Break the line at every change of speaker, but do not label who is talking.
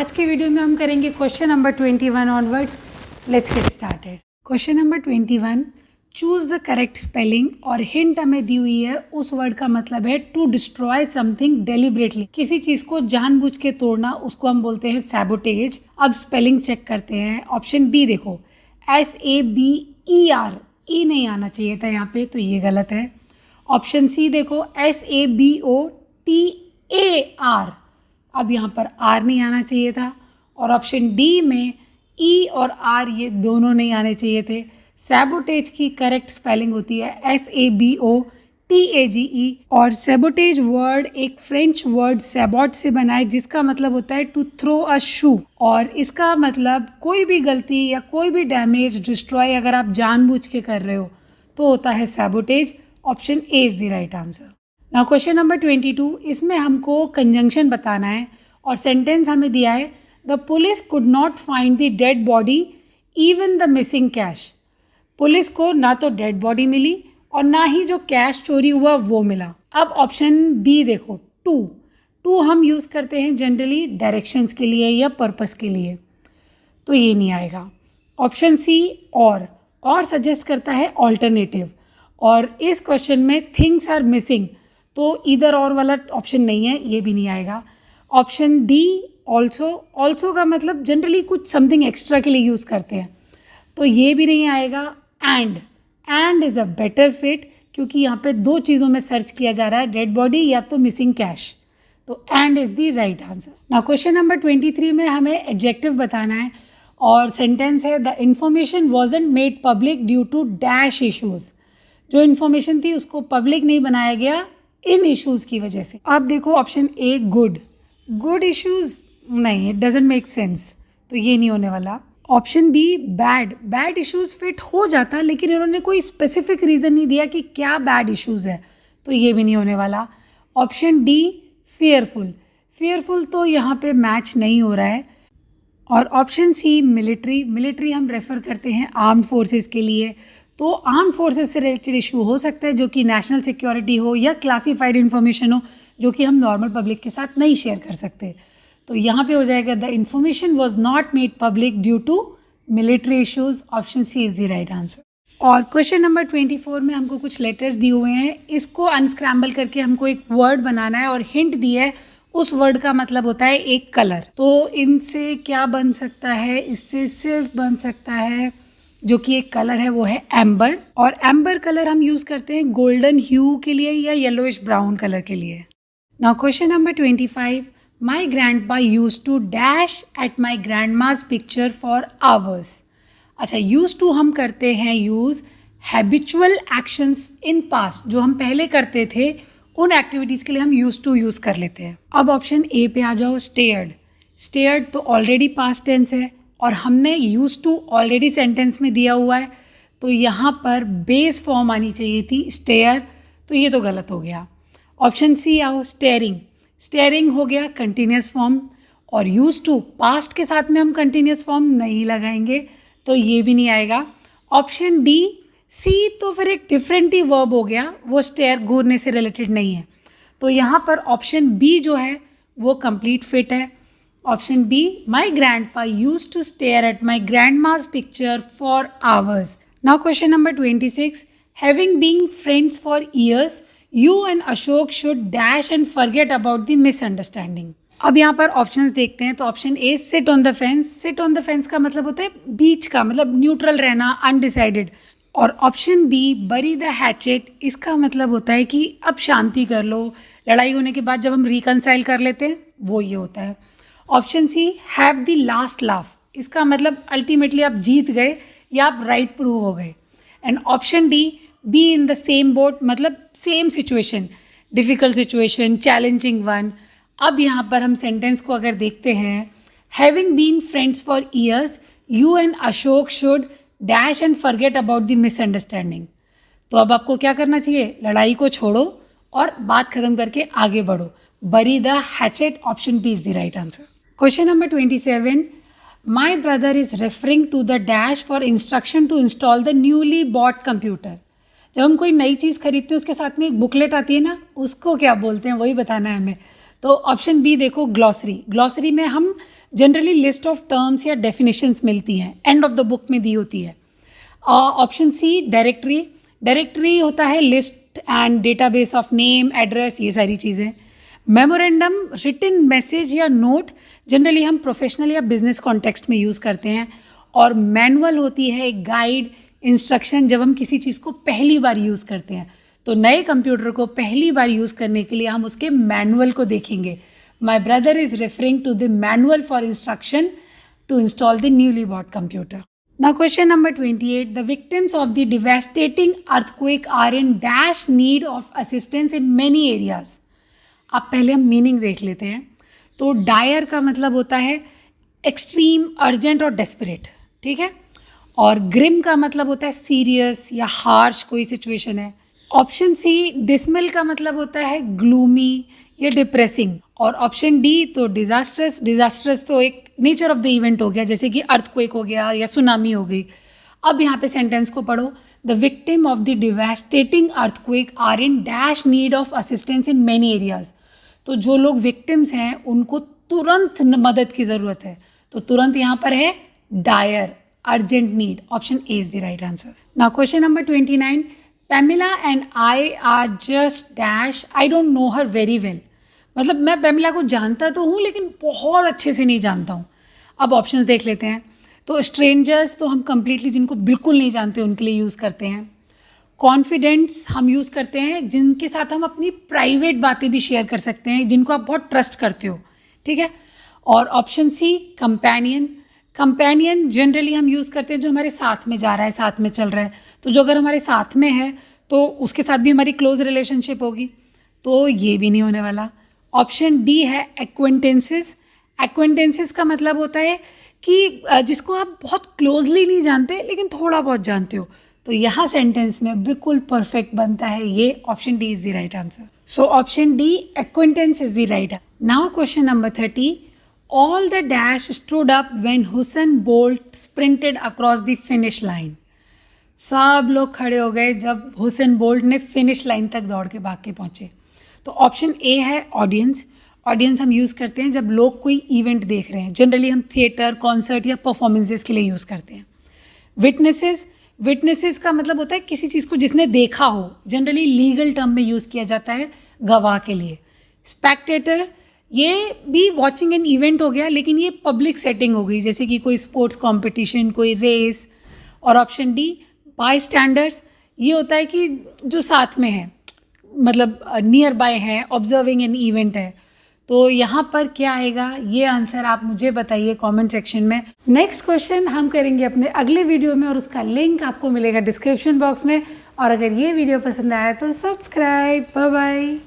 आज के वीडियो में हम करेंगे question number 21 onwards. Let's get started. Question number 21, choose the correct spelling. और हिंट हमें दी हुई है, उस वर्ड का मतलब है टू डिस्ट्रॉय समथिंग डेलिबरेटली, किसी चीज को जानबूझ के तोड़ना, उसको हम बोलते हैं सैबोटेज। अब स्पेलिंग चेक करते हैं। ऑप्शन बी देखो, SABER, ई नहीं आना चाहिए था यहाँ पे, तो ये गलत है। ऑप्शन सी देखो, SABOTAR, अब यहाँ पर आर नहीं आना चाहिए था। और ऑप्शन डी में ई और आर ये दोनों नहीं आने चाहिए थे। सैबोटेज की करेक्ट स्पेलिंग होती है SABOTAGE। और सैबोटेज वर्ड एक फ्रेंच वर्ड सैबॉट से बना है, जिसका मतलब होता है टू थ्रो अ शू। और इसका मतलब कोई भी गलती या कोई भी डैमेज, डिस्ट्रॉय अगर आप जानबूझ के कर रहे हो तो होता है sabotage. Option A is the right answer. Now question number 22, इसमें हमको कंजंक्शन बताना है और सेंटेंस हमें दिया है, the police could not find the dead body even the missing cash. Police को ना तो डेड बॉडी मिली और ना ही जो कैश चोरी हुआ वो मिला। अब ऑप्शन बी देखो, टू हम यूज़ करते हैं जनरली डायरेक्शंस के लिए या पर्पस के लिए, तो ये नहीं आएगा। ऑप्शन सी और सजेस्ट करता है ऑल्टरनेटिव, और इस क्वेश्चन में थिंग्स आर मिसिंग, तो इधर और वाला ऑप्शन नहीं है, ये भी नहीं आएगा। ऑप्शन डी ऑल्सो का मतलब जनरली कुछ समथिंग एक्स्ट्रा के लिए यूज़ करते हैं, तो ये भी नहीं आएगा। And is a better fit, क्योंकि यहाँ पे दो चीज़ों में सर्च किया जा रहा है, डेड बॉडी या तो मिसिंग कैश, तो end is the right answer. Now question number 23 में हमें एडजेक्टिव बताना है और सेंटेंस है, the information wasn't made public due to dash issues. जो इन्फॉर्मेशन थी उसको पब्लिक नहीं बनाया गया इन इश्यूज़ की वजह से। अब देखो ऑप्शन ए गुड इश्यूज़, नहीं, इट डजेंट मेक सेंस, तो ये नहीं होने वाला। Option be bad issues fit हो जाता, लेकिन इन्होंने कोई स्पेसिफिक रीज़न नहीं दिया कि क्या बैड इश्यूज़ है, तो ये भी नहीं होने वाला। ऑप्शन डी फेयरफुल तो यहाँ पे मैच नहीं हो रहा है। और ऑप्शन सी मिलिट्री हम रेफ़र करते हैं आर्म्ड फोर्सेस के लिए, तो आर्म्ड फोर्सेस से रिलेटेड इशू हो सकता है जो कि नेशनल सिक्योरिटी हो या क्लासीफाइड इन्फॉर्मेशन हो, जो कि हम नॉर्मल पब्लिक के साथ नहीं शेयर कर सकते। तो यहाँ पे हो जाएगा, the information was not made public due to military issues. Option C is the right answer. और क्वेश्चन नंबर 24 में हमको कुछ लेटर्स दिए हुए हैं, इसको अनस्क्रैम्बल करके हमको एक वर्ड बनाना है और हिंट दी है, उस वर्ड का मतलब होता है एक कलर। तो इनसे क्या बन सकता है, इससे सिर्फ बन सकता है जो कि एक कलर है, वो है एम्बर। और एम्बर कलर हम यूज़ करते हैं गोल्डन ह्यू के लिए या येलोइश ब्राउन कलर के लिए। Now question number 25, my grandpa use to dash at my grandma's picture for hours. अच्छा, यूज टू हम करते हैं use habitual actions in past, जो हम पहले करते थे उन एक्टिविटीज़ के लिए हम यूज टू यूज़ कर लेते हैं। अब ऑप्शन ए पे आ जाओ, स्टेयर्ड तो ऑलरेडी पास्ट टेंस है और हमने यूज टू ऑलरेडी सेंटेंस में दिया हुआ है, तो यहाँ पर बेस फॉर्म आनी चाहिए थी स्टेयर, तो ये तो गलत हो गया। ऑप्शन सी आओ, स्टेयरिंग हो गया कंटिन्यूस फॉर्म, और यूज टू पास्ट के साथ में हम कंटिन्यूस फॉर्म नहीं लगाएंगे, तो ये भी नहीं आएगा। ऑप्शन डी सी तो फिर एक डिफरेंट ही वर्ब हो गया, वो स्टेयर घूरने से रिलेटेड नहीं है, तो यहाँ पर ऑप्शन बी जो है वो कंप्लीट फिट है। Option B, my grandpa use to stare at my grandma's picture for hours. Now question number 26, having been friends for years, you and Ashok should dash and forget about the misunderstanding. अब यहाँ पर options देखते हैं, तो option A, sit on the fence का मतलब होता है बीच का, मतलब न्यूट्रल रहना, अनडिसाइडेड। और option B, bury the hatchet, इसका मतलब होता है कि अब शांति कर लो, लड़ाई होने के बाद जब हम रिकनसाइल कर लेते हैं वो ये होता है। Option C, have the last laugh, इसका मतलब अल्टीमेटली आप जीत गए या आप राइट प्रूव हो गए। And option D, be in the same boat, मतलब same situation, difficult situation, challenging one. अब यहाँ पर हम सेंटेंस को अगर देखते हैं, having been friends for years, you and Ashok should dash and forget about the misunderstanding. तो अब आपको क्या करना चाहिए, लड़ाई को छोड़ो और बात खत्म करके आगे बढ़ो, bury the hatchet. Option B is the right answer. Question number 27, my brother is referring to the dash for instruction to install the newly bought computer. जब हम कोई नई चीज़ खरीदते हैं उसके साथ में एक बुकलेट आती है ना, उसको क्या बोलते हैं, वही बताना है हमें। तो ऑप्शन बी देखो, ग्लॉसरी में हम जनरली लिस्ट ऑफ टर्म्स या डेफिनेशंस मिलती हैं, एंड ऑफ द बुक में दी होती है। ऑप्शन सी डायरेक्टरी, डायरेक्टरी होता है list and database of name, address, ये सारी चीज़ें। मेमोरेंडम रिटन मैसेज या नोट, जनरली हम प्रोफेशनल या बिजनेस कॉन्टेक्स्ट में यूज़ करते हैं। और मैनुअल होती है एक गाइड, इंस्ट्रक्शन, जब हम किसी चीज़ को पहली बार यूज़ करते हैं। तो नए कंप्यूटर को पहली बार यूज़ करने के लिए हम उसके मैनुअल को देखेंगे। My brother is referring to the manual for instruction to install the newly bought computer. Now question number 28, the victims of the devastating earthquake are in dash need of assistance in many areas. अब पहले हम meaning देख लेते हैं। तो Dyer का मतलब होता है एक्सट्रीम, अर्जेंट और डेस्परेट, ठीक है। और ग्रिम का मतलब होता है सीरियस या हार्श कोई सिचुएशन है। ऑप्शन सी डिसमिल का मतलब होता है ग्लूमी या डिप्रेसिंग। और ऑप्शन डी तो डिजास्ट्रस, डिजास्ट्रस तो एक नेचर ऑफ द इवेंट हो गया, जैसे कि अर्थक्वेक हो गया या सुनामी हो गई। अब यहाँ पे सेंटेंस को पढ़ो, the victim of the devastating earthquake are in dash need of assistance in many areas. तो जो लोग विक्टिम्स हैं उनको तुरंत मदद की ज़रूरत है। तो तुरंत यहाँ पर है dire, urgent need. Option A is the right answer. Now question number 29, Pamela and I are just dash, I don't know her very well. मतलब मैं पैमिला को जानता तो हूँ लेकिन बहुत अच्छे से नहीं जानता हूँ। अब ऑप्शंस देख लेते हैं। तो स्ट्रेंजर्स तो हम कंप्लीटली जिनको बिल्कुल नहीं जानते उनके लिए यूज़ करते हैं। कॉन्फिडेंट्स हम यूज़ करते हैं जिनके साथ हम अपनी प्राइवेट बातें भी शेयर कर सकते हैं, जिनको आप बहुत ट्रस्ट करते हो, ठीक है। और option C companion, companion generally हम यूज़ करते हैं जो हमारे साथ में जा रहा है, साथ में चल रहा है। तो जो अगर हमारे साथ में है तो उसके साथ भी हमारी क्लोज रिलेशनशिप होगी, तो ये भी नहीं होने वाला। ऑप्शन डी है एक्वेंटेंसेस। एक्वेंटेंसेस का मतलब होता है कि जिसको आप बहुत क्लोजली नहीं जानते लेकिन थोड़ा बहुत जानते हो। तो यहाँ सेंटेंस में बिल्कुल परफेक्ट बनता है ये। Option D is the right answer. So option D acquaintance is the right. Now question number 30, all the dash stood up when Usain Bolt sprinted across the finish line. सब लोग खड़े हो गए जब हुसैन बोल्ट ने finish line तक दौड़ के भाग के पहुँचे। तो ऑप्शन ए है ऑडियंस। ऑडियंस हम यूज़ करते हैं जब लोग कोई इवेंट देख रहे हैं, जनरली हम थिएटर, कॉन्सर्ट या परफॉर्मेंसेस के लिए यूज़ करते हैं। विटनेसेस, विटनेसेस का मतलब होता है किसी चीज़ को जिसने देखा हो, जनरली लीगल टर्म में यूज़ किया जाता है गवाह के लिए। स्पेक्टेटर, ये भी वॉचिंग एन इवेंट हो गया लेकिन ये पब्लिक सेटिंग हो गई, जैसे कि कोई स्पोर्ट्स कॉम्पिटिशन, कोई रेस। और ऑप्शन डी बाय स्टैंडर्ड्स, ये होता है कि जो साथ में है, मतलब नियर बाय है, ऑब्जर्विंग एन इवेंट है। तो यहाँ पर क्या आएगा, ये आंसर आप मुझे बताइए कमेंट सेक्शन में। नेक्स्ट क्वेश्चन हम करेंगे अपने अगले वीडियो में और उसका लिंक आपको मिलेगा डिस्क्रिप्शन बॉक्स में। और अगर ये वीडियो पसंद आया तो सब्सक्राइब। Bye bye.